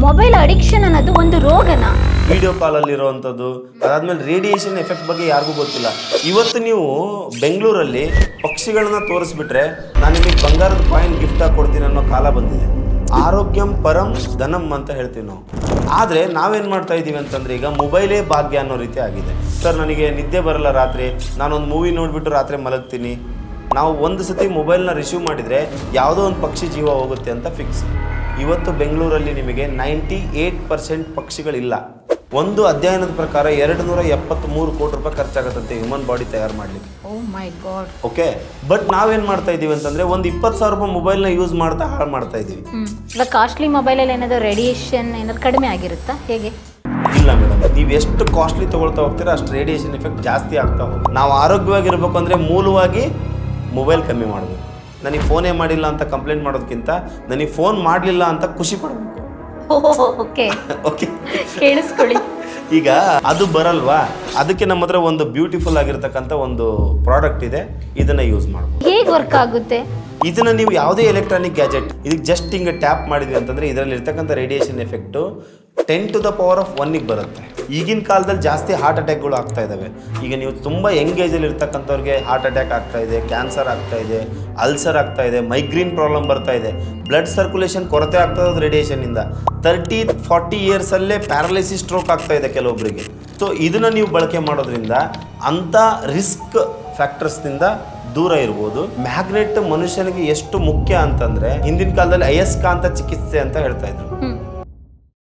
Mobile addiction ಅನ್ನೋದು ಒಂದು ರೋಗನ? Video ಕಾಲಲ್ಲಿ ಇರುವಂಥದ್ದು, ಅದಾದ್ಮೇಲೆ ರೇಡಿಯೇಷನ್ ಎಫೆಕ್ಟ್ ಬಗ್ಗೆ ಯಾರಿಗೂ ಗೊತ್ತಿಲ್ಲ. ಇವತ್ತು ನೀವು ಬೆಂಗಳೂರಲ್ಲಿ ಪಕ್ಷಿಗಳನ್ನ ತೋರಿಸ್ಬಿಟ್ರೆ ನಾನು ನಿಮಗೆ ಬಂಗಾರದ ಕಾಯಿನ್ ಗಿಫ್ಟ್ ಆಗಿ ಕೊಡ್ತೀನಿ ಅನ್ನೋ ಕಾಲ ಬಂದಿದೆ. ಆರೋಗ್ಯಂ ಪರಂ ಧನಂ ಅಂತ ಹೇಳ್ತೀವಿ ನಾವು. ಆದರೆ ನಾವೇನು ಮಾಡ್ತಾ ಇದ್ದೀವಿ ಅಂತಂದರೆ ಈಗ ಮೊಬೈಲೇ ಭಾಗ್ಯ ಅನ್ನೋ ರೀತಿ ಆಗಿದೆ. ಸರ್ ನನಗೆ ನಿದ್ದೆ ಬರಲ್ಲ ರಾತ್ರಿ, ನಾನೊಂದು ಮೂವಿ ನೋಡಿಬಿಟ್ಟು ರಾತ್ರಿ ಮಲಗ್ತೀನಿ. ನಾವು ಒಂದು ಸತಿ ಮೊಬೈಲ್ನ ರಿಸೀವ್ ಮಾಡಿದರೆ ಯಾವುದೋ ಒಂದು ಪಕ್ಷಿ ಜೀವ ಹೋಗುತ್ತೆ ಅಂತ ಫಿಕ್ಸ್. ಇವತ್ತು ಬೆಂಗಳೂರಲ್ಲಿ ನಿಮಗೆ 98% ಪಕ್ಷಿಗಳಿಲ್ಲ. ಒಂದು ಅಧ್ಯಯನದ ಪ್ರಕಾರ 273 ಕೋಟಿ ರೂಪಾಯಿ ಖರ್ಚಾಗತ್ತಂತೆ ಹ್ಯೂಮನ್ ಬಾಡಿ ತಯಾರು ಮಾಡಲಿಕ್ಕೆ. ಓ ಮೈ ಗಾಡ್. ಓಕೆ, ಬಟ್ ನಾವೇನು ಮಾಡ್ತಾ ಇದ್ದೀವಿ ಅಂತಂದರೆ ಒಂದು 20,000 ರೂಪಾಯಿ ಮೊಬೈಲ್ನ ಯೂಸ್ ಮಾಡ್ತಾ ಹಾಳು ಮಾಡ್ತಾ ಇದ್ದೀವಿ. ಇವಾಗ ಕಾಸ್ಟ್ಲಿ ಮೊಬೈಲಲ್ಲಿ ಏನಾದರೂ ರೇಡಿಯೇಷನ್ ಏನಾದ್ರು ಕಡಿಮೆ ಆಗಿರುತ್ತಾ ಹೇಗೆ? ಇಲ್ಲ ಮೇಡಮ್, ನೀವು ಎಷ್ಟು ಕಾಸ್ಟ್ಲಿ ತೊಗೊಳ್ತಾ ಹೋಗ್ತೀರಾ ಅಷ್ಟು ರೇಡಿಯೇಷನ್ ಎಫೆಕ್ಟ್ ಜಾಸ್ತಿ ಆಗ್ತಾ ಹೋಗುತ್ತೆ. ನಾವು ಆರೋಗ್ಯವಾಗಿರ್ಬೇಕು ಅಂದರೆ ಮೂಲವಾಗಿ ಮೊಬೈಲ್ ಕಮ್ಮಿ ಮಾಡಬೇಕು. ನನಗೆ ಫೋನೇ ಮಾಡಿಲ್ಲ ಅಂತ ಕಂಪ್ಲೇಂಟ್ ಮಾಡೋದಕ್ಕಿಂತ ನನಗೆ ಫೋನ್ ಮಾಡಲಿಲ್ಲ ಅಂತ ಖುಷಿ ಪಡಬೇಕು. ಓಕೆ ಓಕೆ, ಕೇಳಿಸ್ಕೊಳ್ಳಿ. ಈಗ ಅದು ಬರಲ್ವಾ, ಅದಕ್ಕೆ ನಮ್ಮ ಹತ್ರ ಒಂದು ಬ್ಯೂಟಿಫುಲ್ ಆಗಿರ್ತಕ್ಕಂಥ ಒಂದು ಪ್ರಾಡಕ್ಟ್ ಇದೆ, ಇದನ್ನ ಯೂಸ್ ಮಾಡ್ಬೋದು. ಹೇಗೆ ವರ್ಕ್ ಆಗುತ್ತೆ? ಇದನ್ನ ನೀವು ಯಾವುದೇ ಎಲೆಕ್ಟ್ರಾನಿಕ್ ಗ್ಯಾಜೆಟ್ ಇದಕ್ಕೆ ಜಸ್ಟ್ ಹಿಂಗೆ ಟ್ಯಾಪ್ ಮಾಡಿದ್ವಿ ಅಂತಂದರೆ ಇದರಲ್ಲಿ ಇರ್ತಕ್ಕಂಥ ರೇಡಿಯೇಷನ್ ಎಫೆಕ್ಟು 10⁻1 ಬರುತ್ತೆ. ಈಗಿನ ಕಾಲದಲ್ಲಿ ಜಾಸ್ತಿ ಹಾರ್ಟ್ ಅಟ್ಯಾಕ್ಗಳು ಆಗ್ತಾ ಇದ್ದಾವೆ. ಈಗ ನೀವು ತುಂಬ ಯಂಗ್ ಏಜಲ್ಲಿ ಇರ್ತಕ್ಕಂಥವ್ರಿಗೆ ಹಾರ್ಟ್ ಅಟ್ಯಾಕ್ ಆಗ್ತಾ ಇದೆ, ಕ್ಯಾನ್ಸರ್ ಆಗ್ತಾ ಇದೆ, ಅಲ್ಸರ್ ಆಗ್ತಾ ಇದೆ, ಮೈಗ್ರೇನ್ ಪ್ರಾಬ್ಲಮ್ ಬರ್ತಾ ಇದೆ, ಬ್ಲಡ್ ಸರ್ಕ್ಯುಲೇಷನ್ ಕೊರತೆ ಆಗ್ತಾ ಇರೋದು ರೇಡಿಯೇಷನಿಂದ. 30-40 ಇಯರ್ಸಲ್ಲೇ ಪ್ಯಾರಲೈಸಿಸ್ ಸ್ಟ್ರೋಕ್ ಆಗ್ತಾ ಇದೆ ಕೆಲವೊಬ್ಬರಿಗೆ. ಸೊ ಇದನ್ನು ನೀವು ಬಳಕೆ ಮಾಡೋದ್ರಿಂದ ಅಂಥ ರಿಸ್ಕ್ ಫ್ಯಾಕ್ಟರ್ಸ್ನಿಂದ ದೂರ ಇರ್ಬೋದು. ಮ್ಯಾಗ್ನೆಟ್ ಮನುಷ್ಯನಿಗೆ ಎಷ್ಟು ಮುಖ್ಯ ಅಂತಂದರೆ ಹಿಂದಿನ ಕಾಲದಲ್ಲಿ ಅಯಸ್ಕಾಂತ ಚಿಕಿತ್ಸೆ ಅಂತ ಹೇಳ್ತಾ ಇದ್ರು.